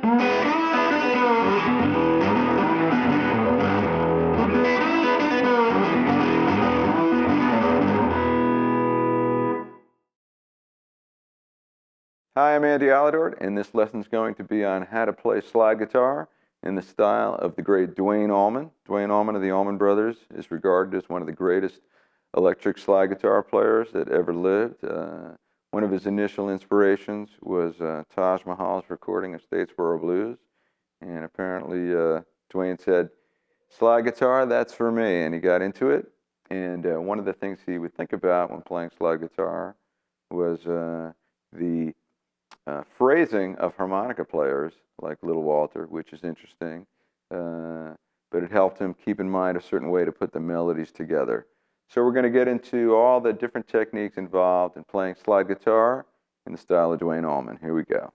Hi, I'm Andy Alladort, and this lesson is going to be on how to play slide guitar in the style of the great Duane Allman. Duane Allman of the Allman Brothers is regarded as one of the greatest electric slide guitar players that ever lived. One of his initial inspirations was Taj Mahal's recording of Statesboro Blues, and apparently Duane said, "Slide guitar, that's for me," and he got into it. And one of the things he would think about when playing slide guitar was the phrasing of harmonica players like Little Walter, which is interesting, but it helped him keep in mind a certain way to put the melodies together. So we're going to get into all the different techniques involved in playing slide guitar in the style of Duane Allman. Here we go.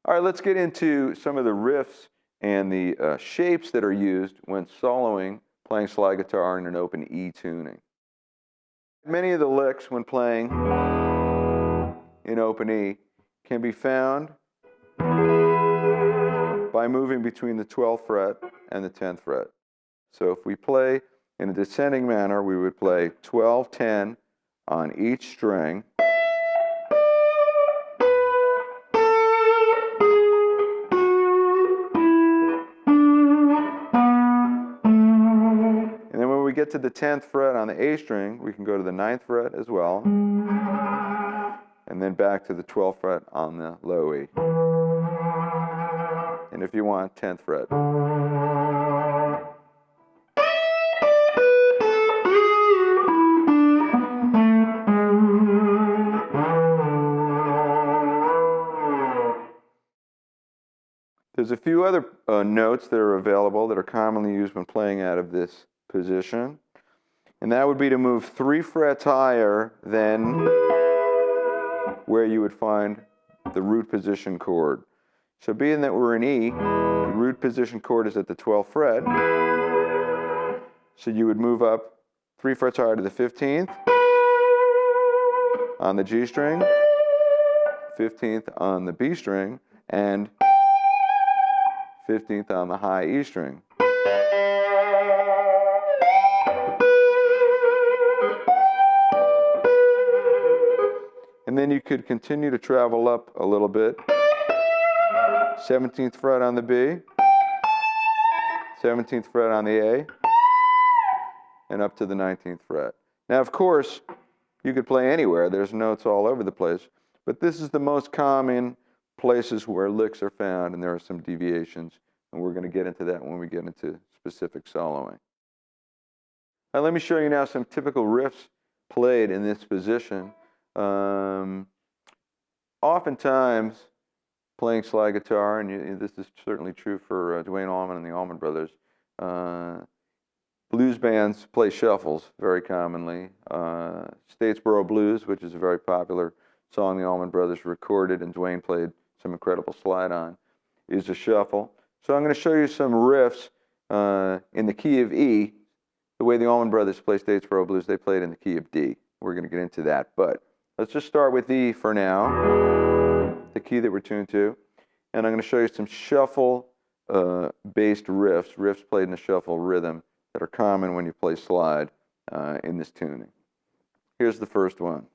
All right, let's get into some of the riffs and the shapes that are used when soloing playing slide guitar in an open E tuning. Many of the licks when playing in open E can be found by moving between the 12th fret and the 10th fret. So if we play in a descending manner, we would play 12, 10 on each string. Get to the 10th fret on the A string, we can go to the 9th fret as well, and then back to the 12th fret on the low E. And if you want, 10th fret. There's a few other notes that are available that are commonly used when playing out of this position, and that would be to move 3 frets higher than where you would find the root position chord. So being that we're in E, the root position chord is at the 12th fret, so you would move up 3 frets higher to the 15th on the G string, 15th on the B string, and 15th on the high E string. And then you could continue to travel up a little bit. 17th fret on the B, 17th fret on the A, and up to the 19th fret. Now, of course, you could play anywhere. There's notes all over the place. But this is the most common places where licks are found, and there are some deviations. And we're going to get into that when we get into specific soloing. Now, let me show you now some typical riffs played in this position. Oftentimes, playing slide guitar, and this is certainly true for Duane Allman and the Allman Brothers, blues bands play shuffles very commonly. Statesboro Blues, which is a very popular song the Allman Brothers recorded and Duane played some incredible slide on, is a shuffle. So I'm going to show you some riffs in the key of E. The way the Allman Brothers play Statesboro Blues, they played in the key of D. We're going to get into that, but let's just start with E for now, the key that we're tuned to. And I'm going to show you some shuffle-based riffs played in a shuffle rhythm that are common when you play slide in this tuning. Here's the first one.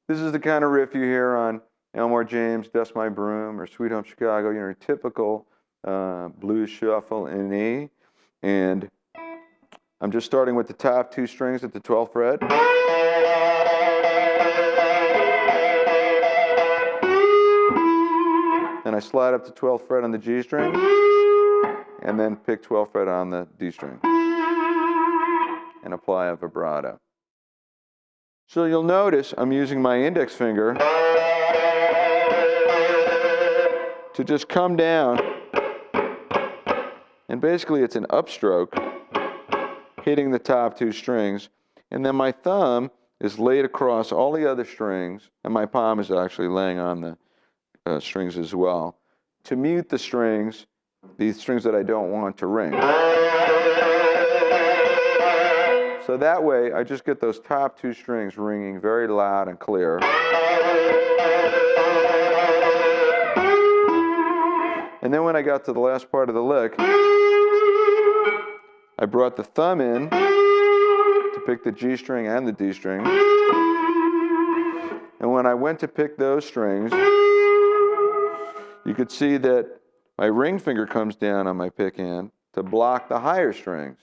This is the kind of riff you hear on Elmore James' Dust My Broom or Sweet Home Chicago, your typical blues shuffle in E. And I'm just starting with the top 2 strings at the 12th fret. And I slide up to 12th fret on the G string, and then pick 12th fret on the D string, and apply a vibrato. So you'll notice I'm using my index finger to just come down, and basically it's an upstroke hitting the top 2 strings, And then my thumb is laid across all the other strings, and my palm is actually laying on the strings as well, to mute the strings, these strings that I don't want to ring. So that way, I just get those top two strings ringing very loud and clear. And then when I got to the last part of the lick, I brought the thumb in to pick the G string and the D string. And when I went to pick those strings, you could see that my ring finger comes down on my pick hand to block the higher strings.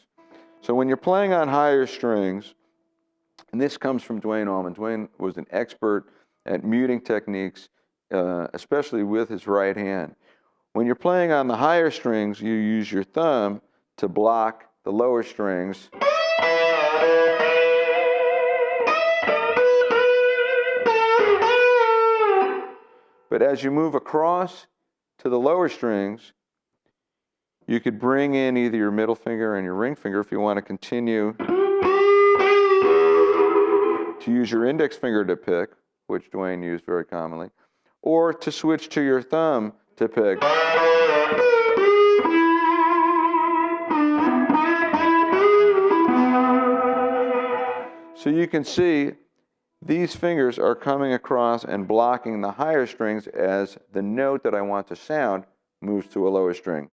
So when you're playing on higher strings, and this comes from Duane Allman. Duane was an expert at muting techniques, especially with his right hand. When you're playing on the higher strings, you use your thumb to block the lower strings. But as you move across to the lower strings, you could bring in either your middle finger and your ring finger if you want to continue to use your index finger to pick, which Duane used very commonly, or to switch to your thumb to pick. So you can see these fingers are coming across and blocking the higher strings as the note that I want to sound moves to a lower string.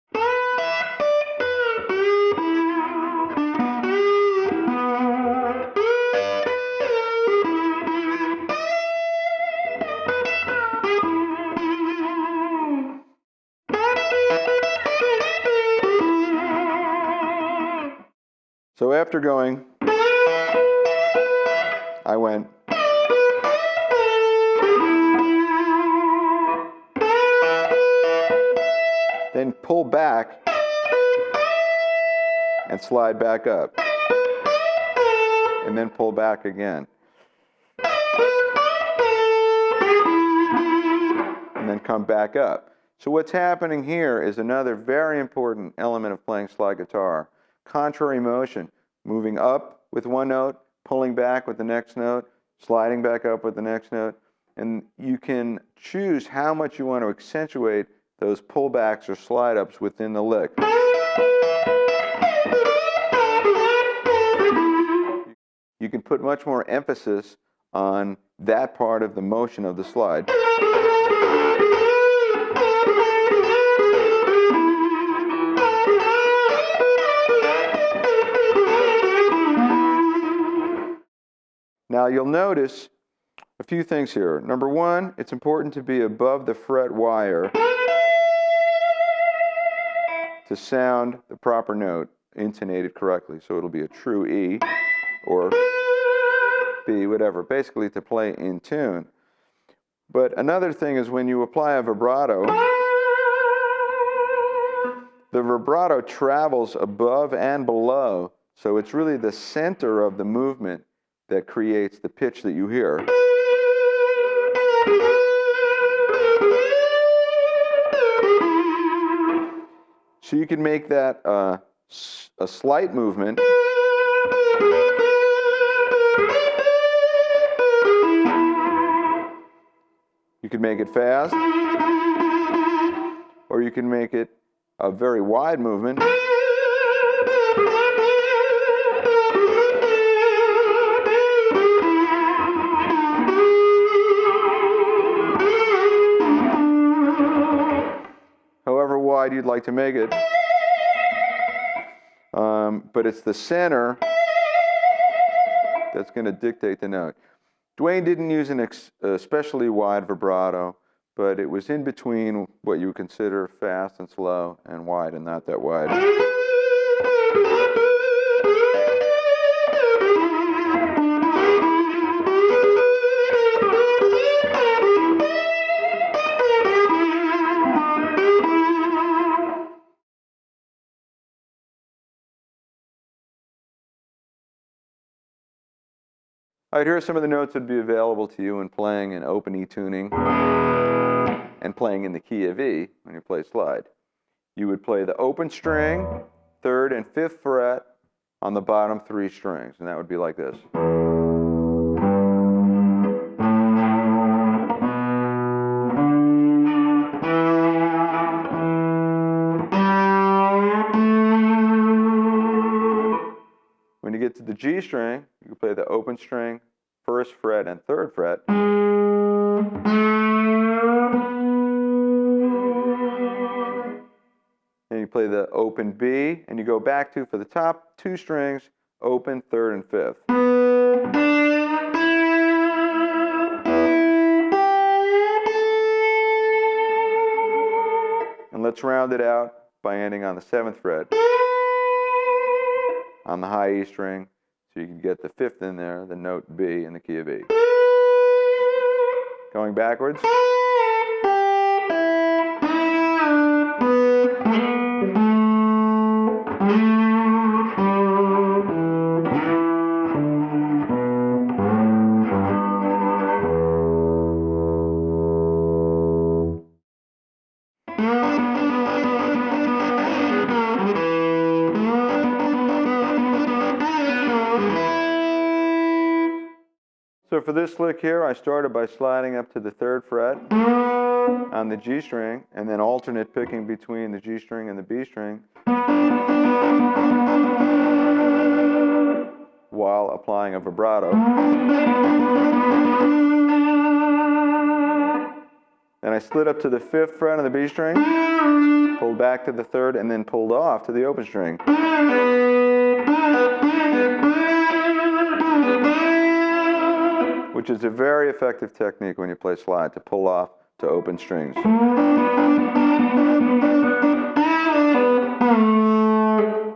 So after going, I went. Then pull back and slide back up. And then pull back again. And then come back up. So what's happening here is another very important element of playing slide guitar. Contrary motion, moving up with one note, pulling back with the next note, sliding back up with the next note, and you can choose how much you want to accentuate those pullbacks or slide ups within the lick. You can put much more emphasis on that part of the motion of the slide. Now you'll notice a few things here. Number one, it's important to be above the fret wire to sound the proper note intonated correctly. So it'll be a true E or B, whatever, basically to play in tune. But another thing is when you apply a vibrato, the vibrato travels above and below. So it's really the center of the movement that creates the pitch that you hear. So you can make that a slight movement. You can make it fast, or you can make it a very wide movement. However wide you'd like to make it. But it's the center that's going to dictate the note. Duane didn't use an especially wide vibrato, but it was in between what you would consider fast and slow and wide and not that wide. All right, here are some of the notes that would be available to you when playing in open E tuning and playing in the key of E when you play slide. You would play the open string, 3rd and 5th fret on the bottom 3 strings, and that would be like this. When you get to the G string, you can play the open string, 1st fret and 3rd fret. And you play the open B, and you go back to, for the top 2 strings, open 3rd and 5th. And let's round it out by ending on the 7th fret on the high E string, so you can get the 5th in there, the note B in the key of E. Going backwards. So for this lick here, I started by sliding up to the 3rd fret on the G string, and then alternate picking between the G string and the B string while applying a vibrato. Then I slid up to the 5th fret on the B string, pulled back to the 3rd, and then pulled off to the open string. Which is a very effective technique when you play slide, to pull off to open strings.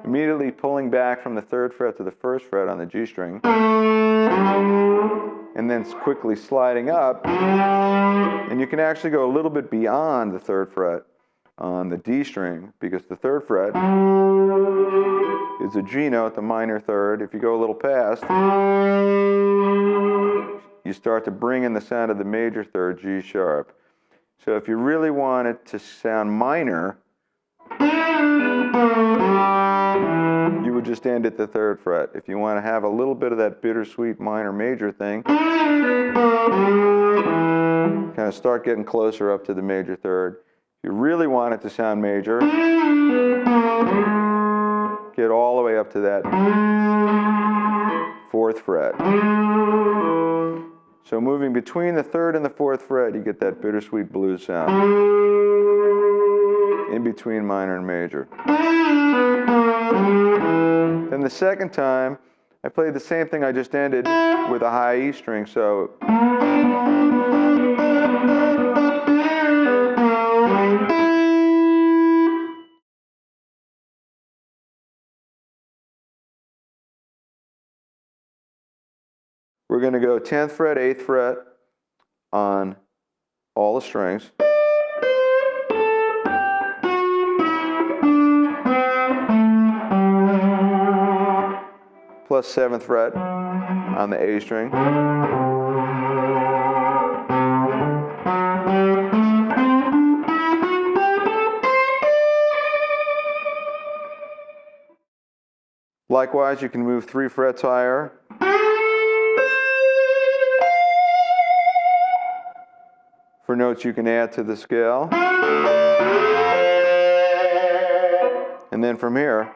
Immediately pulling back from the 3rd fret to the 1st fret on the G string, and then quickly sliding up, and you can actually go a little bit beyond the 3rd fret on the D string, because the 3rd fret is a G note, the minor 3rd. If you go a little past, you start to bring in the sound of the major 3rd, G sharp. So if you really want it to sound minor, you would just end at the 3rd fret. If you want to have a little bit of that bittersweet minor major thing, kind of start getting closer up to the major 3rd. If you really want it to sound major, get all the way up to that 4th fret. So moving between the 3rd and the 4th fret, you get that bittersweet blues sound in between minor and major. Then the second time, I played the same thing I just ended with a high E string. So we're going to go 10th fret, 8th fret on all the strings. Plus 7th fret on the A string. Likewise, you can move 3 frets higher. For notes you can add to the scale. And then from here,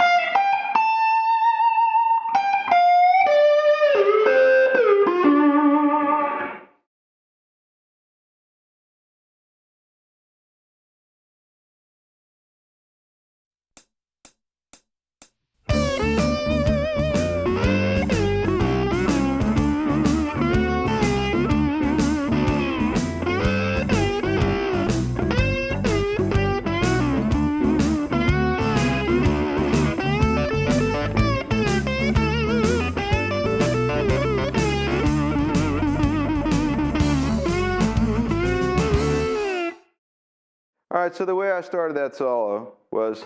all right, so the way I started that solo was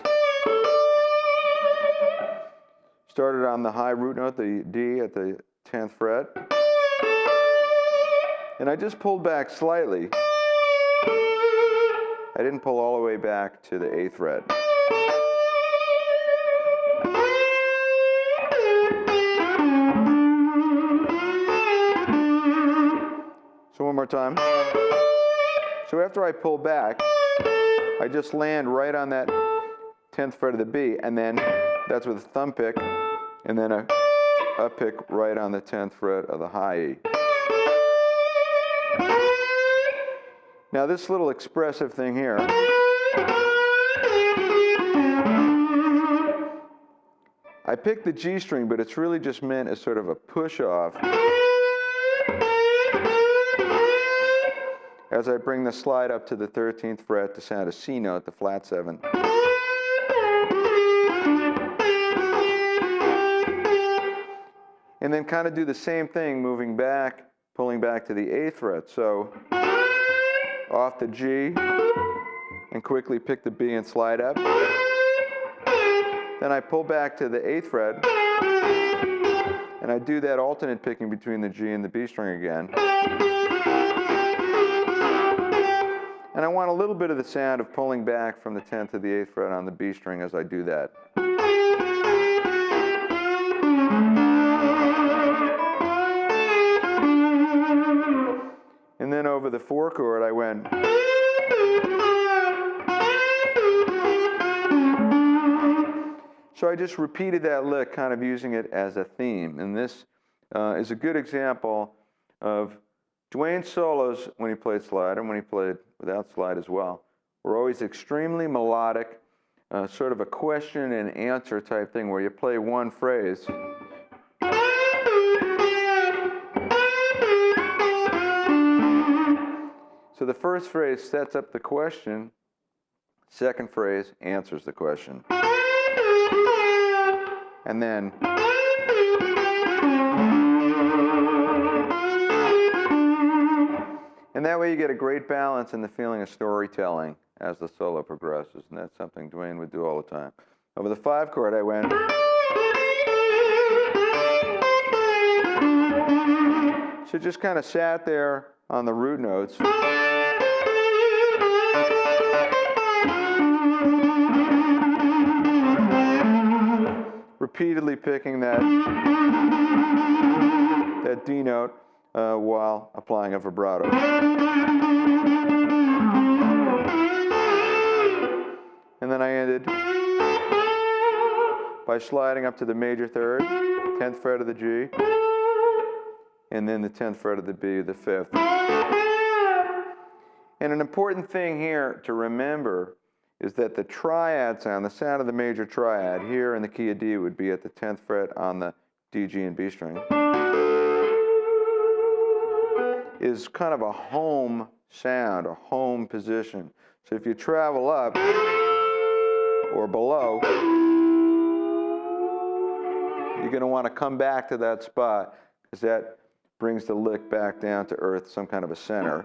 started on the high root note, the D at the 10th fret, and I just pulled back slightly. I didn't pull all the way back to the 8th fret. So one more time. So after I pull back, I just land right on that 10th fret of the B, and then that's with a thumb pick, and then a pick right on the 10th fret of the high E. Now this little expressive thing here, I picked the G string, but it's really just meant as sort of a push-off as I bring the slide up to the 13th fret to sound a C note, the flat 7. And then kind of do the same thing, moving back, pulling back to the 8th fret. So off the G, and quickly pick the B and slide up. Then I pull back to the 8th fret, and I do that alternate picking between the G and the B string again. And I want a little bit of the sound of pulling back from the 10th to the 8th fret on the B string as I do that. And then over the 4 chord, I went. So I just repeated that lick, kind of using it as a theme. And this is a good example of Duane's solos when he played slide and when he played without slide as well, were always extremely melodic, sort of a question and answer type thing where you play one phrase. So the first phrase sets up the question, second phrase answers the question. And then that way you get a great balance in the feeling of storytelling as the solo progresses, and that's something Duane would do all the time. Over the 5 chord I went. So just kind of sat there on the root notes. Repeatedly picking that D note while applying a vibrato. And then I ended by sliding up to the major third, 10th fret of the G, and then the 10th fret of the B, the 5th. And an important thing here to remember is that the triad sound, the sound of the major triad here in the key of D would be at the 10th fret on the D, G, and B string, is kind of a home sound, a home position. So if you travel up or below, you're going to want to come back to that spot because that brings the lick back down to earth, some kind of a center.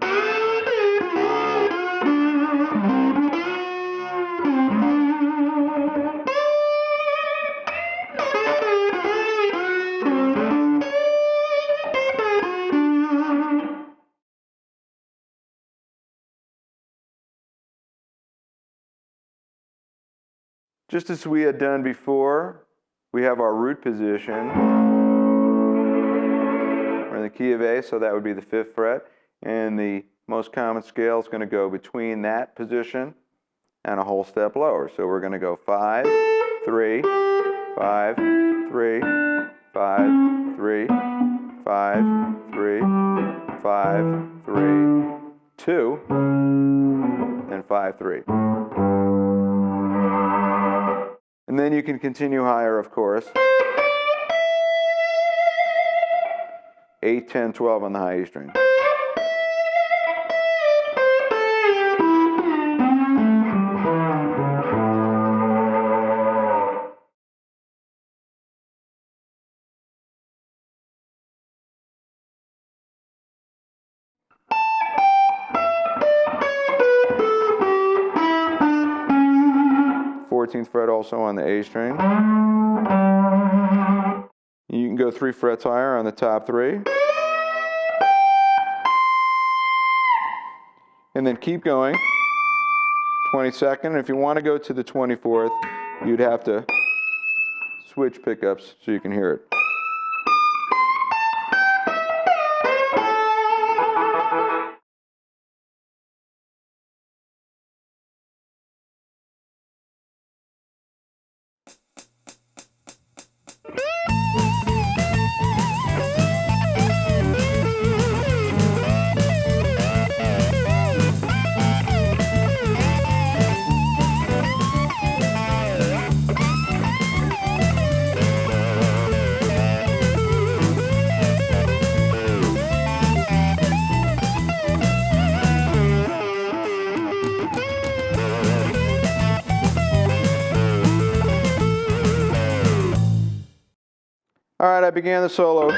Just as we had done before, we have our root position. We're in the key of A, so that would be the 5th fret. And the most common scale is going to go between that position and a whole step lower. So we're going to go 5, 3, 5, 3, 5, 3, 5, 3, 5, 3, 2, and 5, 3. And then you can continue higher, of course. 8, 10, 12 on the high E string. Fourteenth fret also on the A string. You can go 3 frets higher on the top 3. And then keep going. 22nd. If you want to go to the 24th, you'd have to switch pickups so you can hear it. All right, I began the solo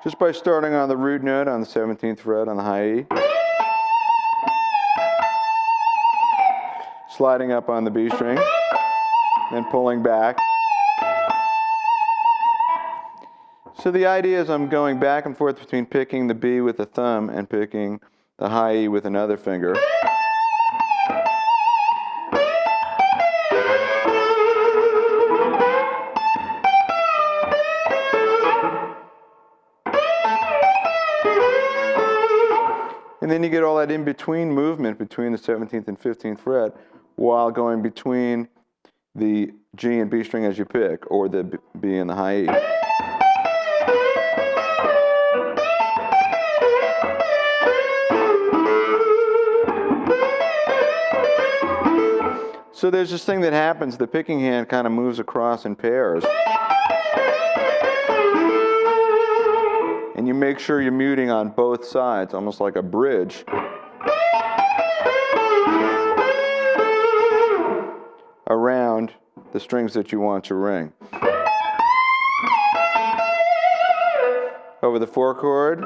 just by starting on the root note on the 17th fret on the high E, sliding up on the B string, then pulling back. So the idea is I'm going back and forth between picking the B with the thumb and picking the high E with another finger. And then you get all that in-between movement between the 17th and 15th fret while going between the G and B string as you pick, or the B and the high E. So there's this thing that happens, the picking hand kind of moves across in pairs. And you make sure you're muting on both sides, almost like a bridge. Around the strings that you want to ring. Over the 4 chord,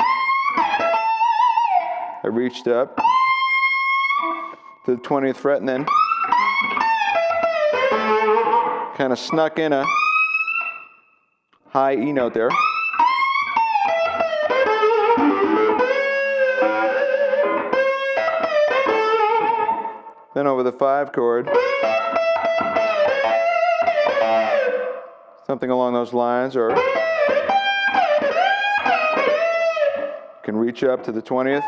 I reached up to the 20th fret and then kind of snuck in a high E note there. Then over the 5 chord, something along those lines, or you can reach up to the 20th,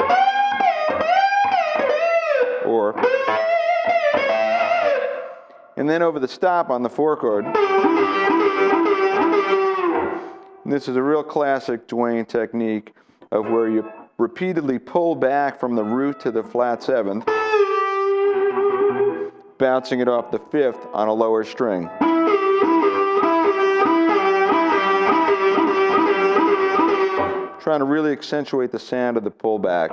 or, and then over the stop on the 4 chord. And this is a real classic Duane technique of where you repeatedly pull back from the root to the flat 7th, bouncing it off the 5th on a lower string. Trying to really accentuate the sound of the pullback.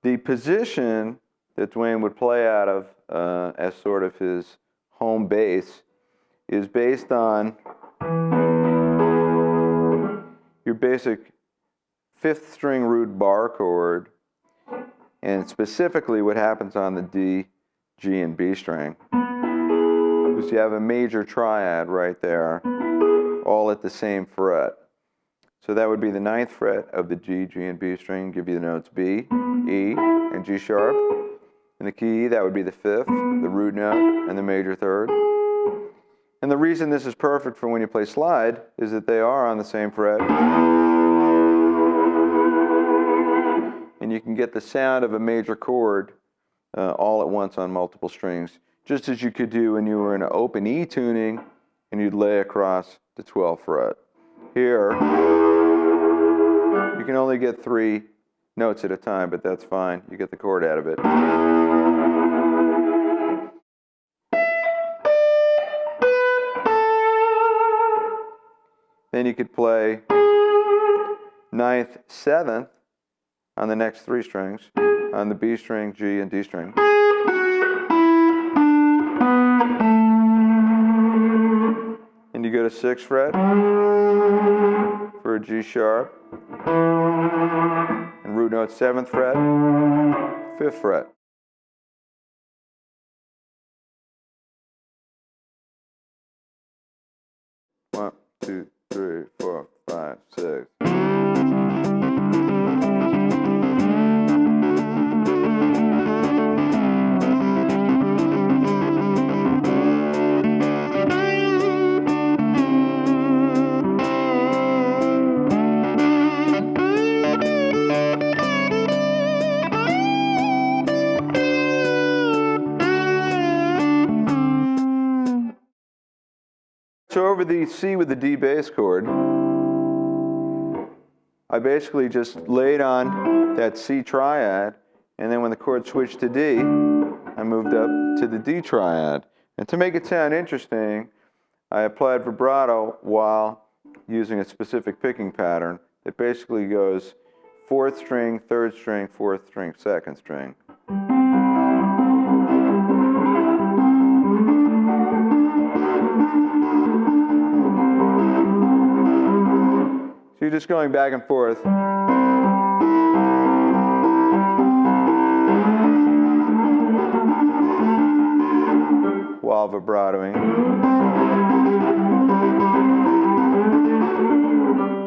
The position that Duane would play out of as sort of his home base is based on your basic 5th string root bar chord, and specifically what happens on the D, G, and B string. Because you have a major triad right there, all at the same fret. So that would be the 9th fret of the G, G, and B string, give you the notes B, E, and G sharp. And the key E, that would be the 5th, the root note, and the major 3rd. And the reason this is perfect for when you play slide is that they are on the same fret. And you can get the sound of a major chord all at once on multiple strings, just as you could do when you were in an open E tuning and you'd lay across the 12th fret. Here, you can only get 3 notes at a time, but that's fine. You get the chord out of it. Then you could play 9th, 7th on the next 3 strings, on the B string, G, and D string. And you go to 6th fret for a G sharp, and root note 7th fret, 5th fret. One, two, 3, 4, 5, 6. So over the C with the D bass chord, I basically just laid on that C triad, and then when the chord switched to D, I moved up to the D triad. And to make it sound interesting, I applied vibrato while using a specific picking pattern that basically goes 4th string, 3rd string, 4th string, 2nd string. So you're just going back and forth. While vibratoing.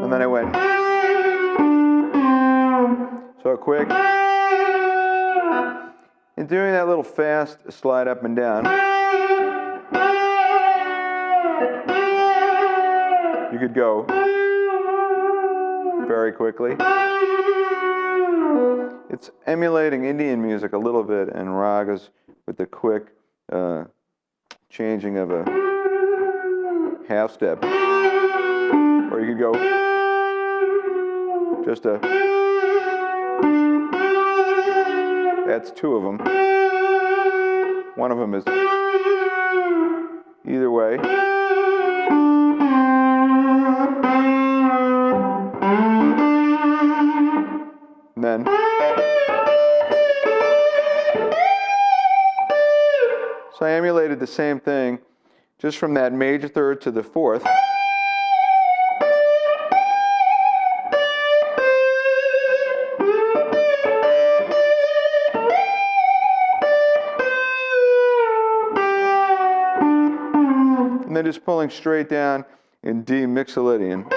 And then I went so quick. And doing that little fast slide up and down, you could go very quickly. It's emulating Indian music a little bit and ragas with the quick changing of a half step. Or you could go just a, that's 2 of them. One of them is either way. And then so I emulated the same thing just from that major 3rd to the 4th. And then just pulling straight down in D Mixolydian.